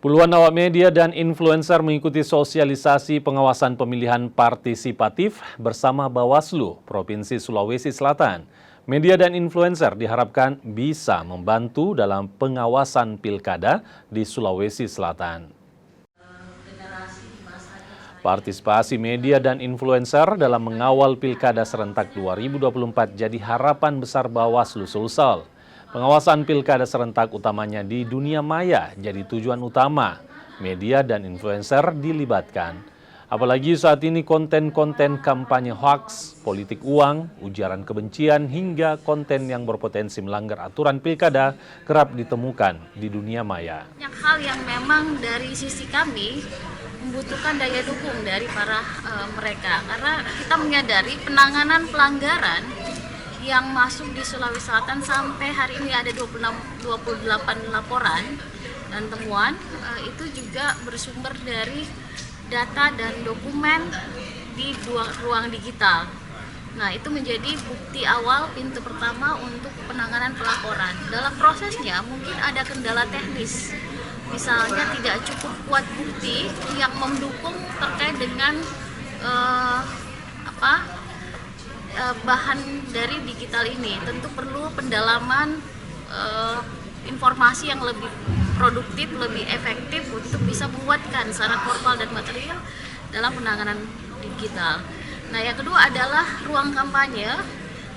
Puluhan awak media dan influencer mengikuti sosialisasi pengawasan pemilihan partisipatif bersama Bawaslu Provinsi Sulawesi Selatan. Media dan influencer diharapkan bisa membantu dalam pengawasan pilkada di Sulawesi Selatan. Partisipasi media dan influencer dalam mengawal pilkada serentak 2024 jadi harapan besar Bawaslu Sulsel. Pengawasan pilkada serentak utamanya di dunia maya jadi tujuan utama. Media dan influencer dilibatkan. Apalagi saat ini konten-konten kampanye hoaks, politik uang, ujaran kebencian hingga konten yang berpotensi melanggar aturan pilkada kerap ditemukan di dunia maya. Banyak hal yang memang dari sisi kami membutuhkan daya dukung dari para mereka, karena kita menyadari penanganan pelanggaran yang masuk di Sulawesi Selatan sampai hari ini ada 28 laporan dan temuan, itu juga bersumber dari data dan dokumen di ruang digital. Nah, itu menjadi bukti awal, pintu pertama untuk penanganan pelaporan. Dalam prosesnya mungkin ada kendala teknis, misalnya tidak cukup kuat bukti yang mendukung terkait dengan bahan dari digital ini. Tentu perlu pendalaman informasi yang lebih produktif, lebih efektif untuk bisa menguatkan syarat formal dan material dalam penanganan digital. Nah, yang kedua adalah ruang kampanye.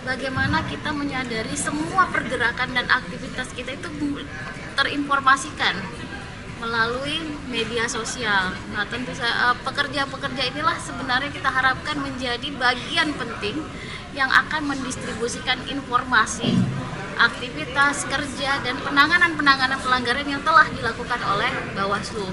Bagaimana kita menyadari semua pergerakan dan aktivitas kita itu terinformasikan melalui media sosial. Nah, tentu pekerja-pekerja inilah sebenarnya kita harapkan menjadi bagian penting yang akan mendistribusikan informasi, aktivitas kerja, dan penanganan pelanggaran yang telah dilakukan oleh Bawaslu.